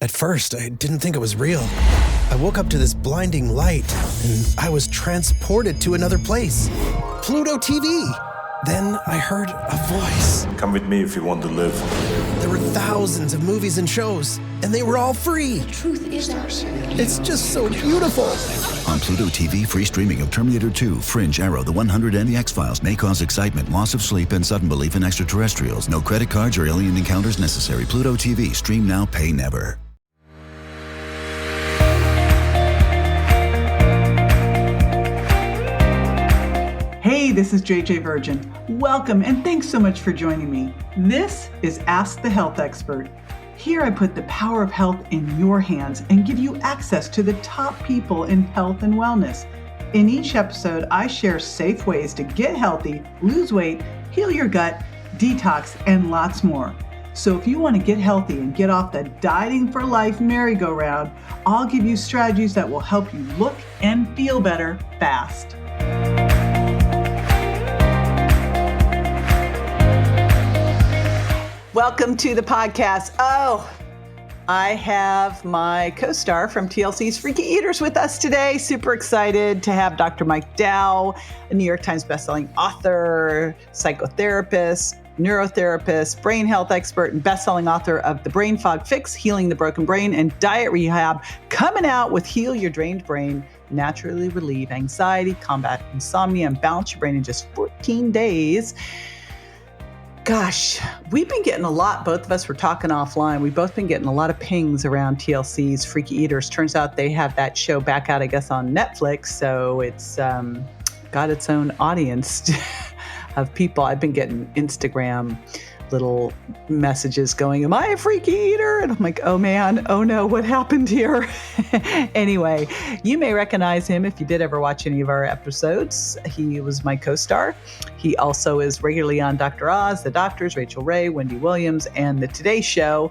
At first, I didn't think it was real. I woke up to this blinding light, and I was transported to another place. Pluto TV! Then I heard a voice. Come with me if you want to live. There were thousands of movies and shows, and they were all free. The truth is ours. It's just so beautiful. On Pluto TV, free streaming of Terminator 2, Fringe, Arrow, The 100, and The X-Files may cause excitement, loss of sleep, and sudden belief in extraterrestrials. No credit cards or alien encounters necessary. Pluto TV. Stream now, pay never. Hey, this is JJ Virgin. Welcome and thanks so much for joining me. This is Ask the Health Expert. Here I put the power of health in your hands and give you access to the top people in health and wellness. In each episode, I share safe ways to get healthy, lose weight, heal your gut, detox, and lots more. So if you want to get healthy and get off the dieting for life merry-go-round, I'll give you strategies that will help you look and feel better fast. Welcome to the podcast. I have my co-star from TLC's Freaky Eaters with us today. Super excited to have Dr. Mike Dow, a New York Times bestselling author, psychotherapist, neurotherapist, brain health expert, and bestselling author of The Brain Fog Fix, Healing the Broken Brain, and Diet Rehab, coming out with Heal Your Drained Brain, naturally relieve anxiety, combat insomnia, and balance your brain in just 14 days. Gosh, we've been getting a lot, both of us were talking offline, we've both been getting a lot of pings around TLC's Freaky Eaters. Turns out they have that show back out, I guess, on Netflix, so it's got its own audience of people. I've been getting Instagram little messages going, am I a freaky eater? And I'm like, oh man, oh no, what happened here? Anyway, you may recognize him if you did ever watch any of our episodes. He was my co-star. He also is regularly on Dr. Oz, The Doctors, Rachel Ray, Wendy Williams, and The Today Show.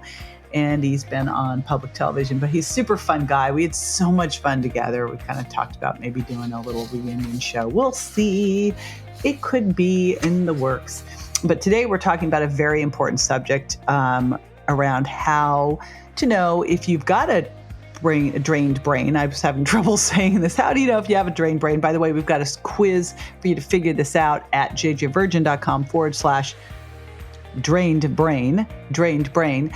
And he's been on public television, but he's a super fun guy. We had so much fun together. We kind of talked about maybe doing a little reunion show. We'll see. It could be in the works. But today we're talking about a very important subject around how to know if you've got a drained brain. I was having trouble saying this. How do you know if you have a drained brain? By the way, we've got a quiz for you to figure this out at jjvirgin.com/drained brain.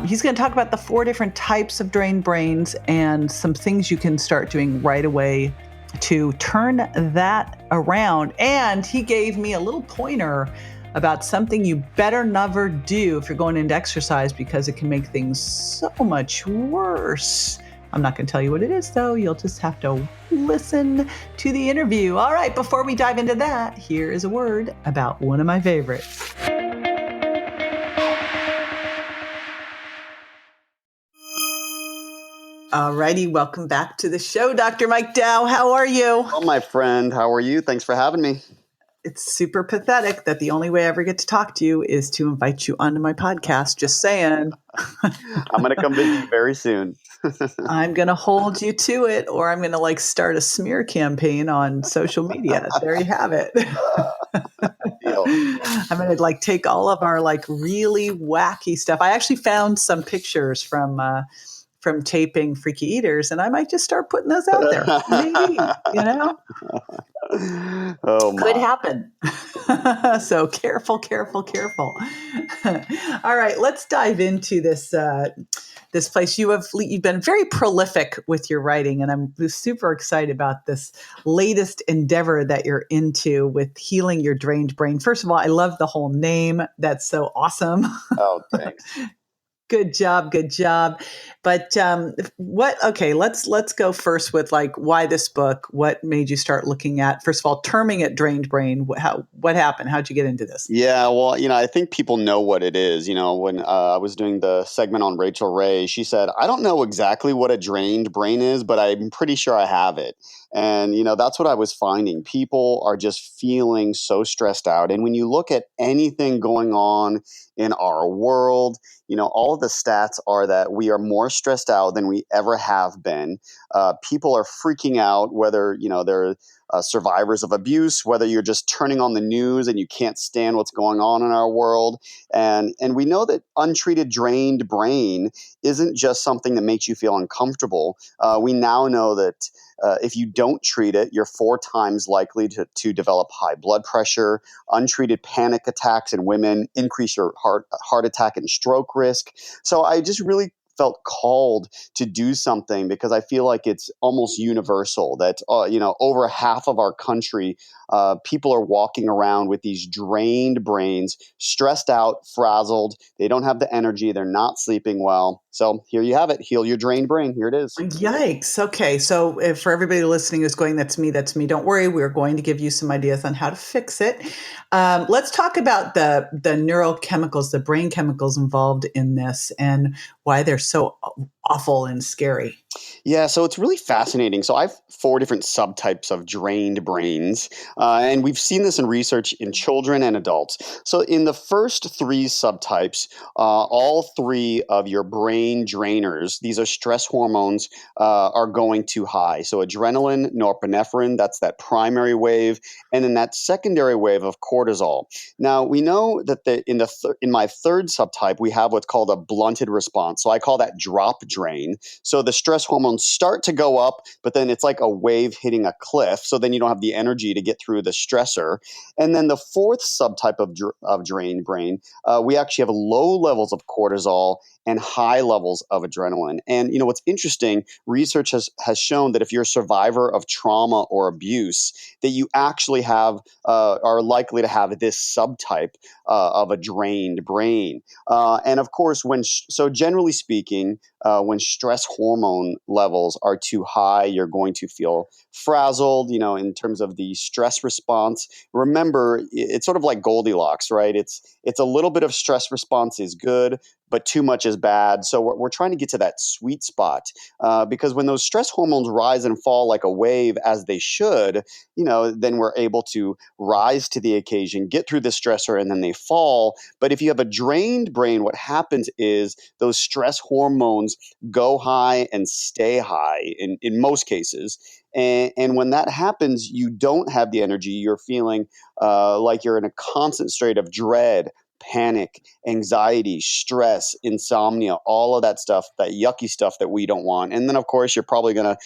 He's going to talk about the 4 different types of drained brains and some things you can start doing right away to turn that around. And he gave me a little pointer about something you better never do if you're going into exercise because it can make things so much worse. I'm not going to tell you what it is, though. You'll just have to listen to the interview. All right, before we dive into that, here is a word about one of my favorites. All righty, welcome back to the show, Dr. Mike Dow. How are you? Oh, my friend. How are you? Thanks for having me. It's super pathetic that the only way I ever get to talk to you is to invite you onto my podcast. Just saying. I'm going to come visit you very soon. I'm going to hold you to it, or I'm going to start a smear campaign on social media. There you have it. I'm going to take all of our really wacky stuff. I actually found some pictures from taping Freaky Eaters, and I might just start putting those out there. Maybe, Oh, my. Could happen. So careful. All right, let's dive into this place. You've been very prolific with your writing, and I'm super excited about this latest endeavor that you're into with healing your drained brain. First of all, I love the whole name. That's so awesome. Oh, thanks. Good job. But let's go first with why this book. What made you start looking at, first of all, terming it drained brain? What happened? How'd you get into this? Yeah, well, I think people know what it is. When I was doing the segment on Rachel Ray, she said, I don't know exactly what a drained brain is, but I'm pretty sure I have it. And, that's what I was finding. People are just feeling so stressed out. And when you look at anything going on in our world, all of the stats are that we are more stressed out than we ever have been. People are freaking out, whether, they're survivors of abuse, whether you're just turning on the news and you can't stand what's going on in our world. And we know that untreated drained brain isn't just something that makes you feel uncomfortable. We now know that if you don't treat it, you're 4 times likely to develop high blood pressure, untreated panic attacks in women, increase your heart attack and stroke risk. So I just really felt called to do something because I feel like it's almost universal that, over half of our country, people are walking around with these drained brains, stressed out, frazzled. They don't have the energy. They're not sleeping well. So here you have it. Heal your drained brain. Here it is. Yikes. Okay. So if for everybody listening who's going, that's me, don't worry. We're going to give you some ideas on how to fix it. Let's talk about the neurochemicals, the brain chemicals involved in this and why they're so awful and scary. Yeah, so it's really fascinating. So I have 4 different subtypes of drained brains, and we've seen this in research in children and adults. So in the first 3 subtypes, all 3 of your brain drainers, these are stress hormones, are going too high. So adrenaline, norepinephrine, that's that primary wave, and then that secondary wave of cortisol. Now we know that in my 3rd subtype, we have what's called a blunted response. So I call that drop drain. So the stress hormones start to go up, but then it's like a wave hitting a cliff. So then you don't have the energy to get through the stressor. And then the 4th subtype of drained brain, we actually have low levels of cortisol and high levels of adrenaline. And what's interesting, research has shown that if you're a survivor of trauma or abuse, that you actually are likely to have this subtype of a drained brain. And of course, so generally speaking, when stress hormone levels are too high, you're going to feel frazzled, in terms of the stress response. Remember, it's sort of like Goldilocks, right? It's a little bit of stress response is good, but too much is bad. So we're trying to get to that sweet spot because when those stress hormones rise and fall like a wave as they should, then we're able to rise to the occasion, get through the stressor, and then they fall. But if you have a drained brain, what happens is those stress hormones go high and stay high in most cases. And when that happens, you don't have the energy. You're feeling like you're in a constant state of dread, panic, anxiety, stress, insomnia, all of that stuff, that yucky stuff that we don't want. And then, of course, you're probably going to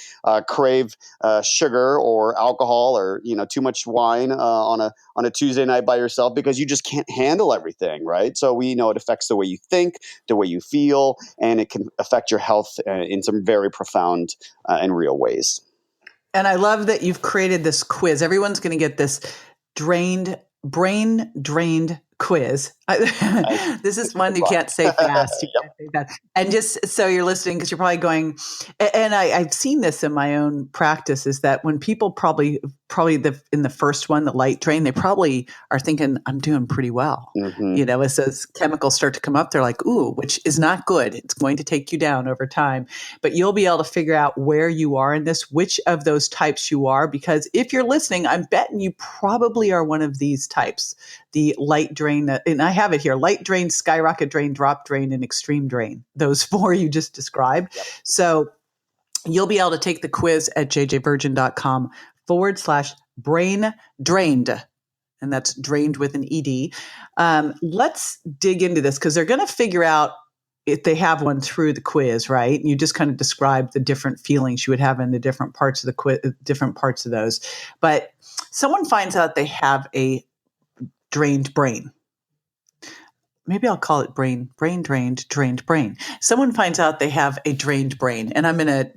crave sugar or alcohol or too much wine on a Tuesday night by yourself because you just can't handle everything, right? So we know it affects the way you think, the way you feel, and it can affect your health in some very profound and real ways. And I love that you've created this quiz. Everyone's going to get this brain drained quiz. This is one you can't say fast. You can't say fast. And just so you're listening, because you're probably going, and I've seen this in my own practice, is that when people probably in the first one, the light drain, they probably are thinking, I'm doing pretty well. Mm-hmm. As those chemicals start to come up, they're like, ooh, which is not good. It's going to take you down over time. But you'll be able to figure out where you are in this, which of those types you are, because if you're listening, I'm betting you probably are one of these types, the light drain, and I have it here, light drain, skyrocket drain, drop drain, and extreme drain, those 4 you just described. Yep. So you'll be able to take the quiz at jjvirgin.com/brain drained. And that's drained with an ED. Let's dig into this because they're going to figure out if they have one through the quiz, right? And you just kind of described the different feelings you would have in the different parts of the quiz, different parts of those. But someone finds out they have a drained brain. Maybe I'll call it brain drained, drained brain. Someone finds out they have a drained brain, and I'm going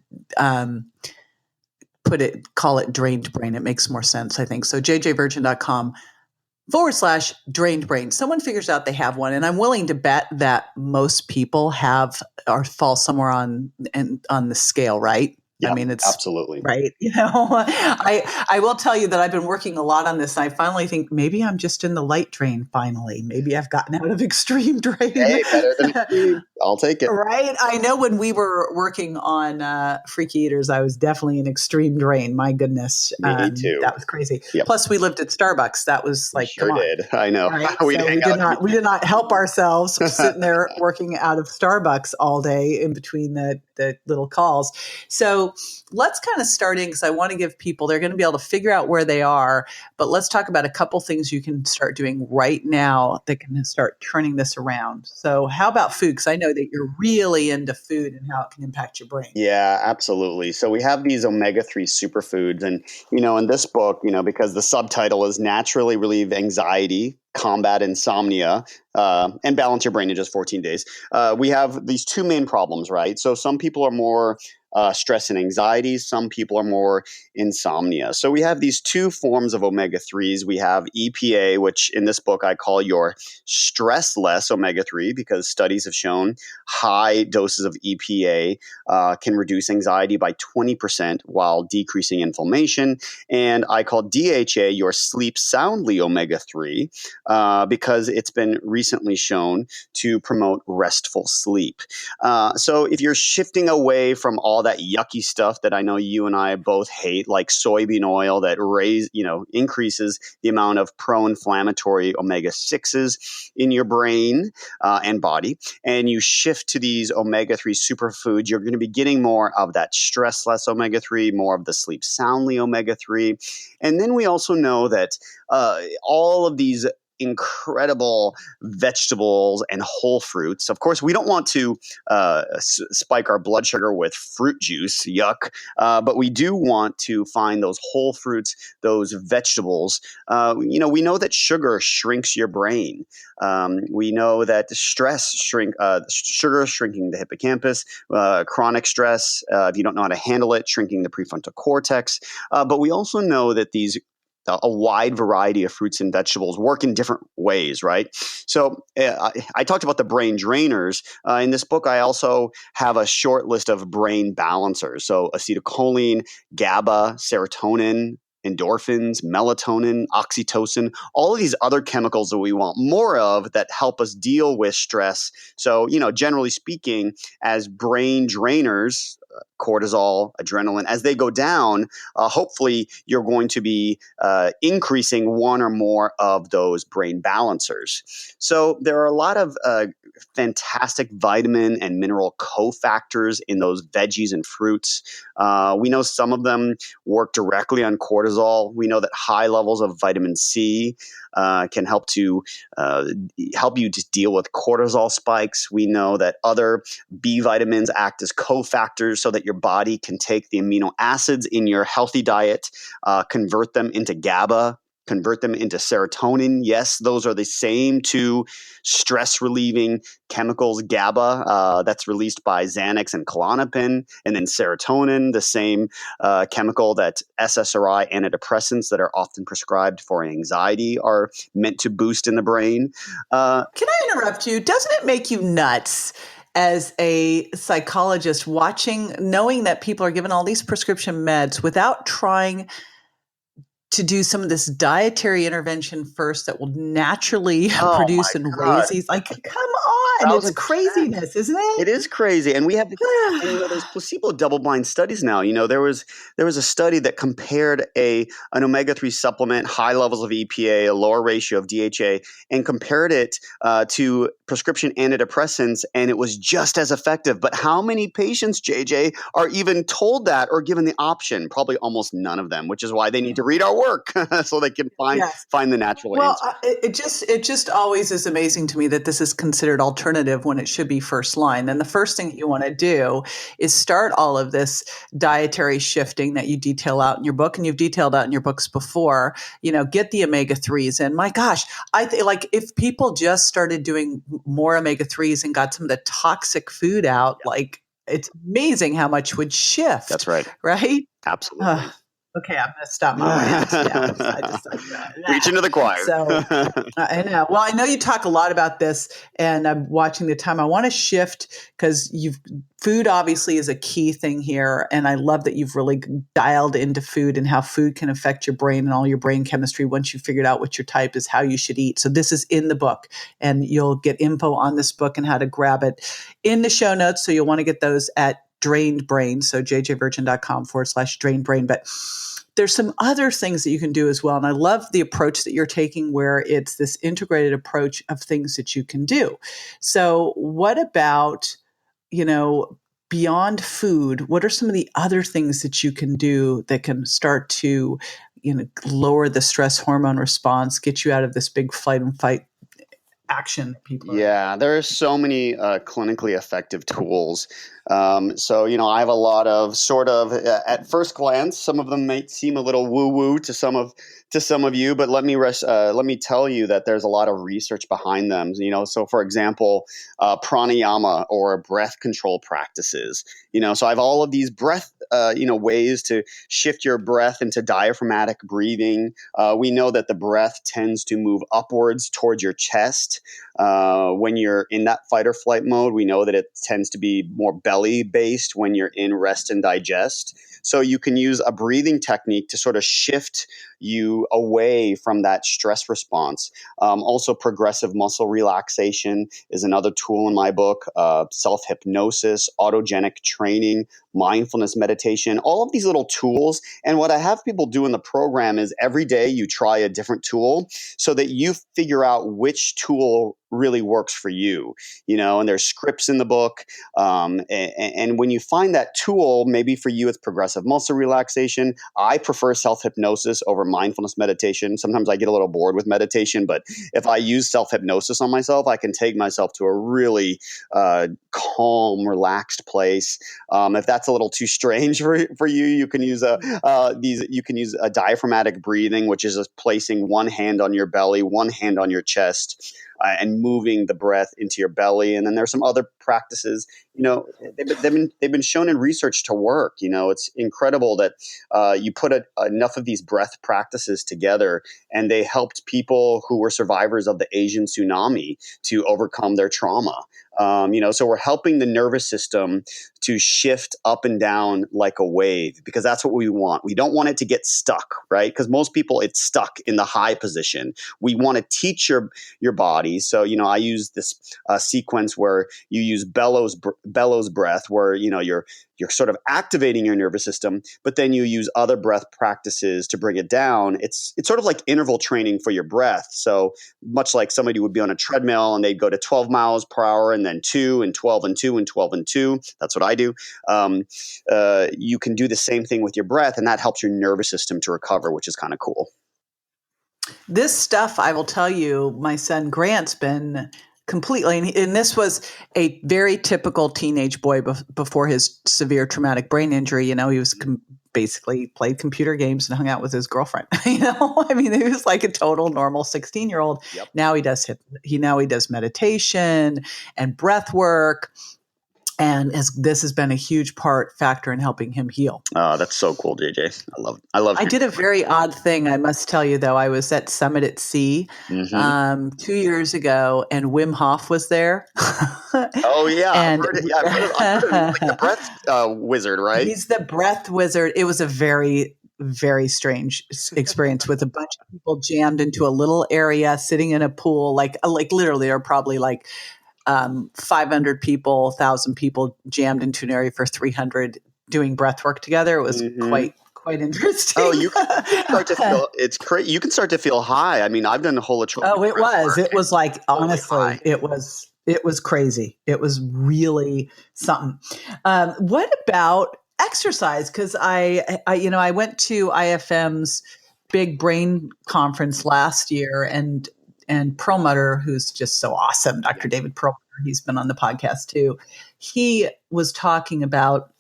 to call it drained brain. It makes more sense, I think. So jjvirgin.com/drained brain. Someone figures out they have one, and I'm willing to bet that most people have or fall somewhere on the scale, right? Yeah, I mean, it's absolutely. right. I will tell you that I've been working a lot on this. I finally think maybe I'm just in the light drain finally. Maybe I've gotten out of extreme drain. Hey, better than extreme. I'll take it. Right. I know when we were working on Freaky Eaters, I was definitely an extreme drain. My goodness. Me too. That was crazy. Yep. Plus, we lived at Starbucks. That was We like, sure come on. did. I know. Right. We'd So hang out at the we did not help ourselves sitting there working out of Starbucks all day in between the little calls. So let's kind of start in because I want to give people, they're going to be able to figure out where they are, but let's talk about a couple things you can start doing right now that can start turning this around. So how about food? Because I know that you're really into food and how it can impact your brain. Yeah, absolutely. So we have these omega-3 superfoods. And, in this book, because the subtitle is Naturally Relieve Anxiety, Combat Insomnia, and Balance Your Brain in Just 14 Days. We have these two main problems, right? So some people are more stress and anxiety. Some people are more insomnia. So we have these two forms of omega-3s. We have EPA, which in this book I call your stress-less omega-3 because studies have shown high doses of EPA can reduce anxiety by 20% while decreasing inflammation. And I call DHA your sleep soundly omega-3 because it's been recently shown to promote restful sleep. So if you're shifting away from all that yucky stuff that I know you and I both hate, like soybean oil that increases the amount of pro-inflammatory omega-6s in your brain and body, and you shift to these omega-3 superfoods, you're going to be getting more of that stress-less omega-3, more of the sleep soundly omega-3. And then we also know that all of these incredible vegetables and whole fruits. Of course, we don't want to spike our blood sugar with fruit juice, yuck, but we do want to find those whole fruits, those vegetables. We know that sugar shrinks your brain. We know that sugar is shrinking the hippocampus, chronic stress, if you don't know how to handle it, shrinking the prefrontal cortex. But we also know that a wide variety of fruits and vegetables work in different ways, right? So I talked about the brain drainers. In this book, I also have a short list of brain balancers. So acetylcholine, GABA, serotonin, endorphins, melatonin, oxytocin, all of these other chemicals that we want more of that help us deal with stress. So, generally speaking, as brain drainers, cortisol, adrenaline, as they go down, hopefully you're going to be increasing one or more of those brain balancers. So there are a lot of fantastic vitamin and mineral cofactors in those veggies and fruits. We know some of them work directly on cortisol. We know that high levels of vitamin C can help you to deal with cortisol spikes. We know that other B vitamins act as cofactors so that your body can take the amino acids in your healthy diet, convert them into GABA, convert them into serotonin. Yes, those are the same two stress-relieving chemicals, GABA, that's released by Xanax and Klonopin, and then serotonin, the same chemical that SSRI antidepressants that are often prescribed for anxiety are meant to boost in the brain. Can I interrupt you? Doesn't it make you nuts as a psychologist knowing that people are given all these prescription meds without trying to do some of this dietary intervention first that will naturally produce and raise these? Like, come on, it's craziness, isn't it? It is crazy, and we have there's placebo double-blind studies now. There was a study that compared an omega-3 supplement, high levels of EPA, a lower ratio of DHA, and compared it to prescription antidepressants, and it was just as effective. But how many patients, JJ, are even told that or given the option? Probably almost none of them, which is why they need to read our work so they can find the natural answer. It just always is amazing to me that this is considered alternative when it should be first line. Then the first thing that you want to do is start all of this dietary shifting that you detail out in your book, and you've detailed out in your books before. Get the omega-3s in. My gosh, I think like if people just started doing more omega-3s and got some of the toxic food out, like it's amazing how much would shift. That's right. Right? Absolutely. Okay, I'm going to stop my rant. Yeah, Preaching to the choir. So I know. Well, I know you talk a lot about this, and I'm watching the time. I want to shift because food obviously is a key thing here, and I love that you've really dialed into food and how food can affect your brain and all your brain chemistry. Once you figured out what your type is, how you should eat. So this is in the book, and you'll get info on this book and how to grab it in the show notes. So you'll want to get those at Drained Brain, so jjvirgin.com/drained brain. But there's some other things that you can do as well. And I love the approach that you're taking where it's this integrated approach of things that you can do. So what about, beyond food, what are some of the other things that you can do that can start to, lower the stress hormone response, get you out of this big fight and fight action people Yeah, there are so many clinically effective tools. So, I have a lot of sort of at first glance, some of them might seem a little woo woo to some of you, but let me tell you that there's a lot of research behind them. So for example, pranayama or breath control practices. So I have all of these breath, ways to shift your breath into diaphragmatic breathing. We know that the breath tends to move upwards towards your chest. When you're in that fight or flight mode, we know that it tends to be more belly based when you're in rest and digest. So you can use a breathing technique to sort of shift you away from that stress response. Also, progressive muscle relaxation is another tool in my book. Self-hypnosis, autogenic training, mindfulness meditation, all of these little tools. And what I have people do in the program is every day you try a different tool so that you figure out which tool really works for you, and there's scripts in the book. And when you find that tool, maybe for you, it's progressive muscle relaxation. I prefer self-hypnosis over mindfulness meditation. Sometimes I get a little bored with meditation, but if I use self-hypnosis on myself, I can take myself to a really calm, relaxed place. If that's a little too strange for you, you can use a diaphragmatic breathing, which is just placing one hand on your belly, one hand on your chest, and moving the breath into your belly. And then there's some other practices, they've been shown in research to work. It's incredible that you put enough of these breath practices together, and they helped people who were survivors of the Asian tsunami to overcome their trauma. So we're helping the nervous system to shift up and down like a wave, because that's what we want. We don't want it to get stuck, right? Because most people, it's stuck in the high position. We want to teach your body. So, I use this sequence where you use bellows breath, where, you're sort of activating your nervous system, but then you use other breath practices to bring it down. It's sort of like interval training for your breath. So much like somebody would be on a treadmill and they'd go to 12 miles per hour and then 2 and 12 and 2 and 12 and 2. That's what I do. You can do the same thing with your breath, and that helps your nervous system to recover, which is kind of cool. This stuff, I will tell you, my son Grant's been completely, and this was a very typical teenage boy before his severe traumatic brain injury. He was basically played computer games and hung out with his girlfriend. He was like a total normal 16-year-old. Yep. Now he does meditation and breath work. And this has been a huge factor in helping him heal. Oh, that's so cool, JJ. I love. I did a very odd thing, I must tell you, though. I was at Summit at Sea 2 years ago, and Wim Hof was there. Oh yeah, and I've heard of him. Like the breath wizard, right? He's the breath wizard. It was a very, very strange experience with a bunch of people jammed into a little area, sitting in a pool, like literally, there are probably 500 people, 1,000 people jammed into an area for 300 doing breath work together. It was quite interesting. Oh, you can start to feel it's crazy. You can start to feel high. I mean, I've done the holotropic. Oh, it was. It was like, honestly, high. It was crazy. It was really something. What about exercise? Because I went to IFM's big brain conference last year, and Perlmutter, who's just so awesome, Dr. David Perlmutter, he's been on the podcast too. He was talking about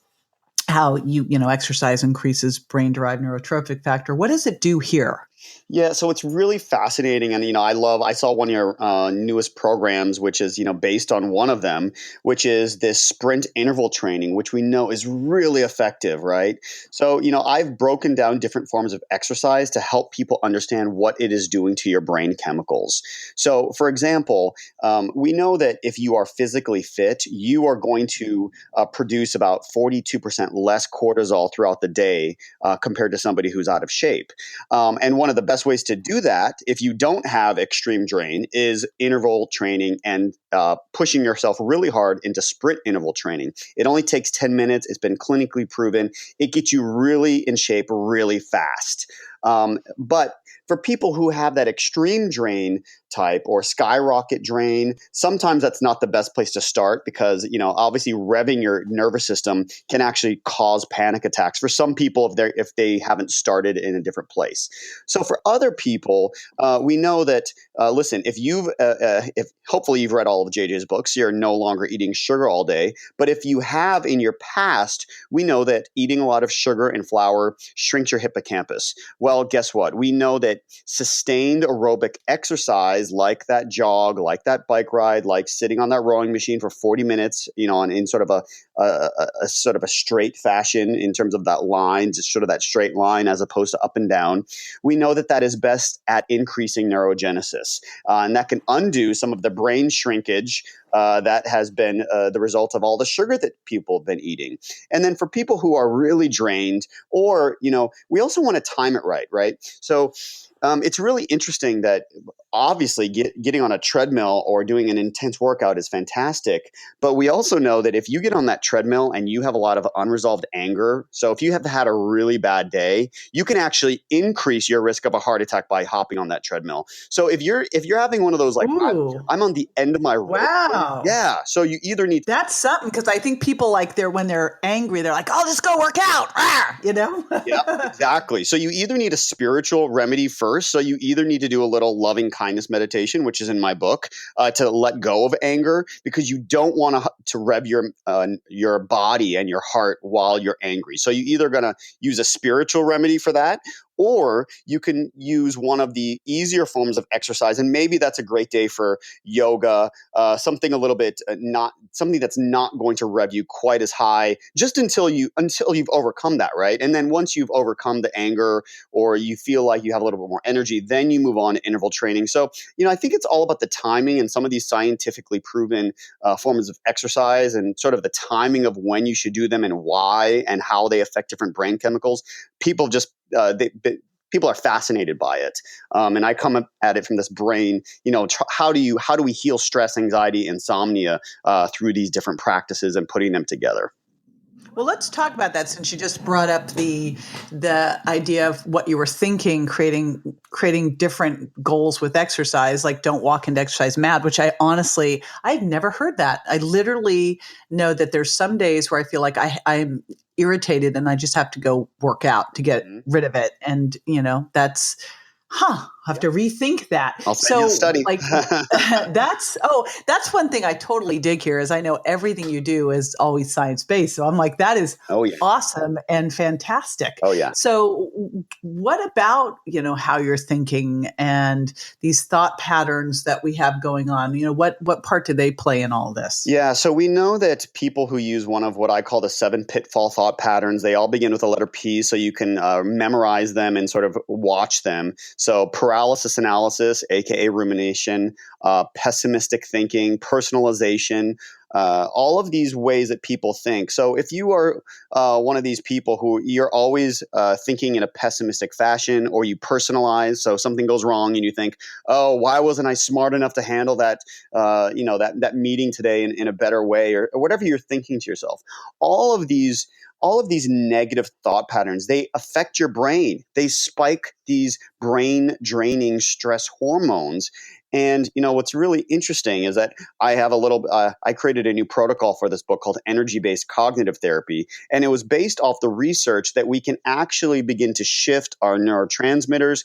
how exercise increases brain-derived neurotrophic factor. What does it do here? Yeah, so it's really fascinating, and I saw one of your newest programs, which is based on one of them, which is this sprint interval training, which we know is really effective, right? So I've broken down different forms of exercise to help people understand what it is doing to your brain chemicals. So, for example, we know that if you are physically fit, you are going to produce about 42% less cortisol throughout the day compared to somebody who's out of shape. And one of the best ways to do that, if you don't have extreme drain, is interval training and pushing yourself really hard into sprint interval training. It only takes 10 minutes. It's been clinically proven. It gets you really in shape really fast. But for people who have that extreme drain type or skyrocket drain, sometimes that's not the best place to start because, obviously revving your nervous system can actually cause panic attacks for some people if they haven't started in a different place. So for other people, we know that, listen, if hopefully you've read all of JJ's books, you're no longer eating sugar all day. But if you have in your past, we know that eating a lot of sugar and flour shrinks your hippocampus. Well, guess what? We know that sustained aerobic exercise, like that jog, like that bike ride, like sitting on that rowing machine for 40 minutes, in sort of a sort of a straight fashion in terms of that line, just sort of that straight line as opposed to up and down. We know that that is best at increasing neurogenesis, and that can undo some of the brain shrinkage that has been the result of all the sugar that people have been eating. And then for people who are really drained, or we also want to time it right? So it's really interesting that obviously getting on a treadmill or doing an intense workout is fantastic. But we also know that if you get on that treadmill and you have a lot of unresolved anger, so if you have had a really bad day, you can actually increase your risk of a heart attack by hopping on that treadmill. So if you're having one of those, like, Ooh, I'm on the end of my rope. wow. Yeah. So you either need That's something because I think people when they're angry, they're like, "I'll just go work out," Yeah, exactly. So you either need a spiritual remedy first. So you either need to do a little loving kindness meditation, which is in my book, to let go of anger, because you don't want to rev your body and your heart while you're angry. So you either going to use a spiritual remedy for that, or you can use one of the easier forms of exercise, and maybe that's a great day for yoga, something a little bit not something that's not going to rev you quite as high, just until you've overcome that, right? And then once you've overcome the anger, or you feel like you have a little bit more energy, then you move on to interval training. So I think it's all about the timing and some of these scientifically proven forms of exercise, and sort of the timing of when you should do them and why and how they affect different brain chemicals. People just people are fascinated by it, and I come at it from this brain. How do we heal stress, anxiety, insomnia through these different practices and putting them together? Well, let's talk about that since you just brought up the idea of what you were thinking, creating different goals with exercise, like don't walk into exercise mad, which I've never heard that. I literally know that there's some days where I feel like I'm irritated and I just have to go work out to get rid of it. And, that's I have to rethink that. I'll send you the study. Like that's one thing I totally dig here is I know everything you do is always science-based. So I'm like, that is Oh yeah. awesome and fantastic. Oh yeah. So what about, how you're thinking and these thought patterns that we have going on? What part do they play in all this? Yeah, so we know that people who use one of what I call the 7 pitfall thought patterns, they all begin with the letter P, so you can memorize them and sort of watch them. So paralysis analysis, aka rumination, pessimistic thinking, personalization, all of these ways that people think. So if you are one of these people who you're always thinking in a pessimistic fashion, or you personalize, so something goes wrong and you think, oh, why wasn't I smart enough to handle that, that meeting today in a better way, or whatever you're thinking to yourself. All of these negative thought patterns, they affect your brain. They spike these brain draining stress hormones. And, what's really interesting is that I created a new protocol for this book called Energy-Based Cognitive Therapy. And it was based off the research that we can actually begin to shift our neurotransmitters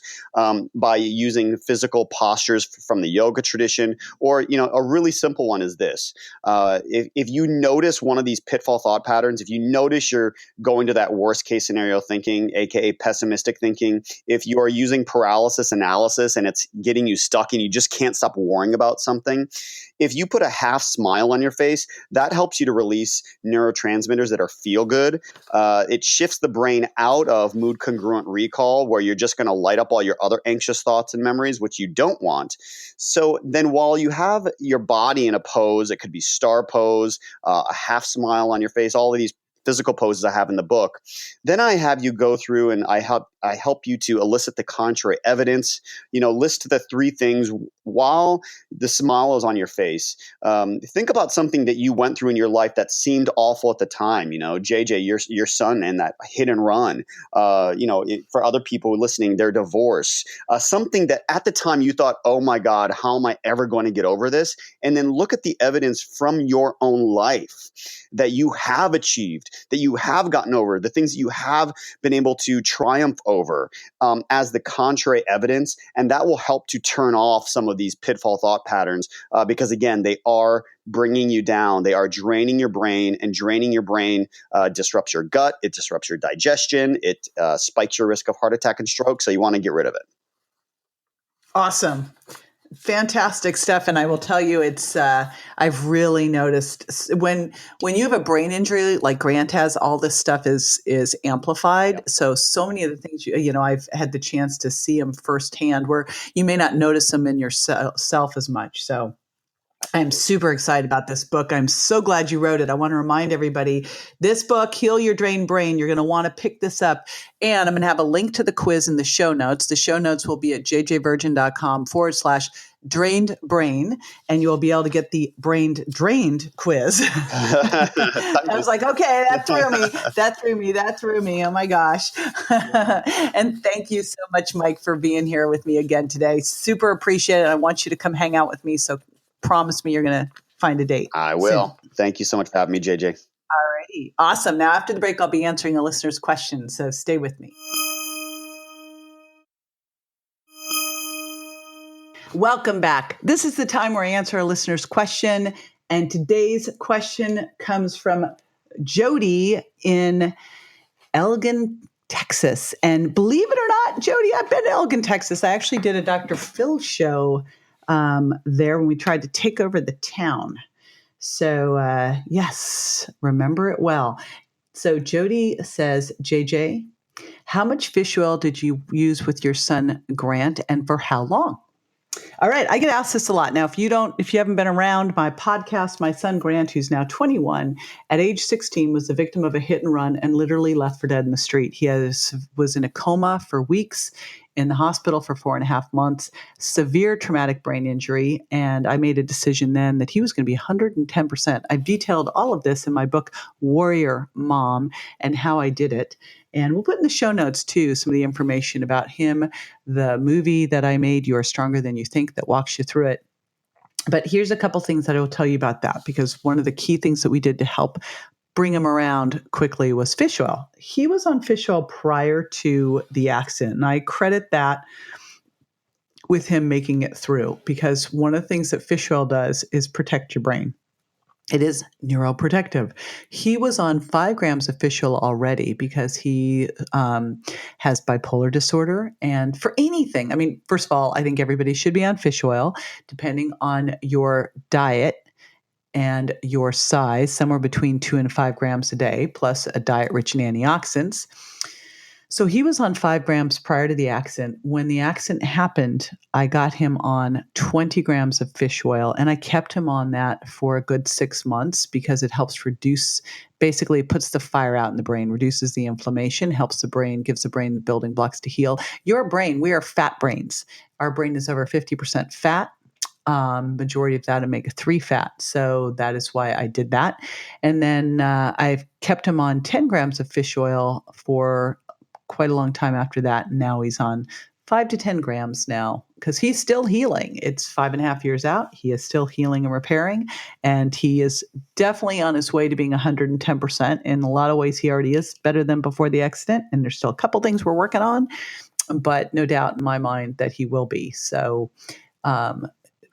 by using physical postures from the yoga tradition. Or, a really simple one is this. If you notice one of these pitfall thought patterns, if you notice you're going to that worst case scenario thinking, aka pessimistic thinking, if you are using paralysis analysis and it's getting you stuck and you just can't stop worrying about something, if you put a half smile on your face, that helps you to release neurotransmitters that are feel good. It shifts the brain out of mood congruent recall, where you're just going to light up all your other anxious thoughts and memories, which you don't want. So then while you have your body in a pose, it could be star pose, a half smile on your face, all of these physical poses I have in the book, then I have you go through and I help you to elicit the contrary evidence, list the three things while the smile is on your face. Think about something that you went through in your life that seemed awful at the time, JJ, your son and that hit and run, for other people listening, their divorce, something that at the time you thought, oh my God, how am I ever going to get over this? And then look at the evidence from your own life that you have achieved, that you have gotten over, the things that you have been able to triumph over as the contrary evidence. And that will help to turn off some of these pitfall thought patterns because, again, they are bringing you down. They are draining your brain, and draining your brain disrupts your gut. It disrupts your digestion. It spikes your risk of heart attack and stroke. So you want to get rid of it. Awesome. Fantastic stuff. And I will tell you, it's, I've really noticed when you have a brain injury, like Grant has, all this stuff is amplified. Yeah. So many of the things, I've had the chance to see them firsthand where you may not notice them in yourself as much. So I'm super excited about this book. I'm so glad you wrote it. I want to remind everybody, this book, Heal Your Drained Brain, you're going to want to pick this up. And I'm going to have a link to the quiz in the show notes. The show notes will be at jjvirgin.com/drained brain, and you'll be able to get the brain drained quiz. I was like, okay, that threw me. Oh my gosh. And thank you so much, Mike, for being here with me again today. Super appreciate it. I want you to come hang out with me. So promise me you're going to find a date. I will. Soon. Thank you so much for having me, JJ. All righty. Awesome. Now, after the break, I'll be answering a listener's question. So stay with me. Welcome back. This is the time where I answer a listener's question. And today's question comes from Jody in Elgin, Texas. And believe it or not, Jody, I've been to Elgin, Texas. I actually did a Dr. Phil show there when we tried to take over the town. So yes, remember it well. So Jody says, JJ, how much fish oil did you use with your son Grant, and for how long? All right, I get asked this a lot. Now, if you haven't been around my podcast, my son Grant, who's now 21, at age 16, was the victim of a hit and run and literally left for dead in the street. He was in a coma for weeks, in the hospital for 4.5 months, severe traumatic brain injury. And I made a decision then that he was going to be 110%. I've detailed all of this in my book, Warrior Mom, and how I did it. And we'll put in the show notes, too, some of the information about him, the movie that I made, You Are Stronger Than You Think, that walks you through it. But here's a couple things that I will tell you about that, because one of the key things that we did to help bring him around quickly was fish oil. He was on fish oil prior to the accident, and I credit that with him making it through, because one of the things that fish oil does is protect your brain. It is neuroprotective. He was on 5 grams of fish oil already because he has bipolar disorder. And for anything, I mean, first of all, I think everybody should be on fish oil, depending on your diet and your size, somewhere between 2 and 5 grams a day, plus a diet rich in antioxidants. So he was on 5 grams prior to the accident. When the accident happened, I got him on 20 grams of fish oil, and I kept him on that for a good 6 months because it helps reduce, basically it puts the fire out in the brain, reduces the inflammation, helps the brain, gives the brain the building blocks to heal. Your brain, we are fat brains. Our brain is over 50% fat. Majority of that omega-3 fat. So that is why I did that. And then I've kept him on 10 grams of fish oil for quite a long time after that. Now he's on 5 to 10 grams now, because he's still healing. It's 5.5 years out. He is still healing and repairing, and he is definitely on his way to being 110%. In a lot of ways, he already is better than before the accident, and there's still a couple things we're working on, but no doubt in my mind that he will be. So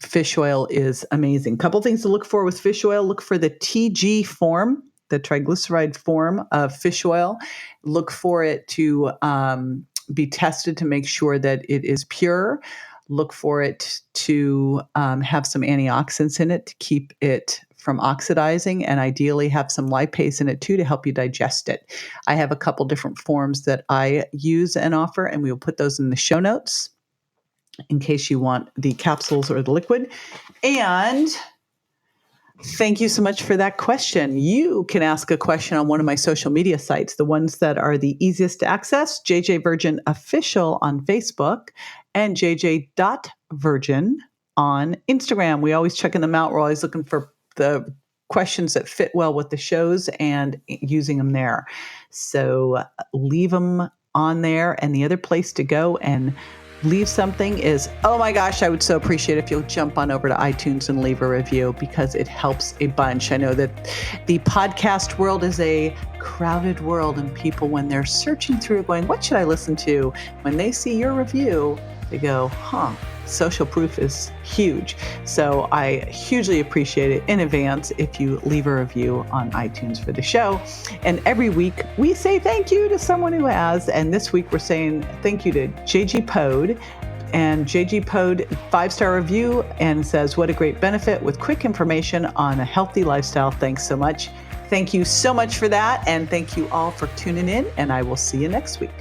fish oil is amazing. Couple things to look for with fish oil. Look for the TG form, the triglyceride form of fish oil. Look for it to be tested to make sure that it is pure. Look for it to have some antioxidants in it to keep it from oxidizing, and ideally have some lipase in it too to help you digest it. I have a couple different forms that I use and offer, and we will put those in the show notes in case you want the capsules or the liquid. And thank you so much for that question. You can ask a question on one of my social media sites, the ones that are the easiest to access, JJ Virgin Official on Facebook and jj.virgin on Instagram. We always checking them out. We're always looking for the questions that fit well with the shows and using them there. So leave them on there. And the other place to go and leave something is, oh my gosh, I would so appreciate if you'll jump on over to iTunes and leave a review, because it helps a bunch. I know that the podcast world is a crowded world, and people, when they're searching through going, what should I listen to? When they see your review, they go, social proof is huge. So I hugely appreciate it in advance if you leave a review on iTunes for the show. And every week we say thank you to someone who has. And this week we're saying thank you to JG Pode. And JG Pode 5-star review and says, what a great benefit with quick information on a healthy lifestyle. Thanks so much. Thank you so much for that. And thank you all for tuning in. And I will see you next week.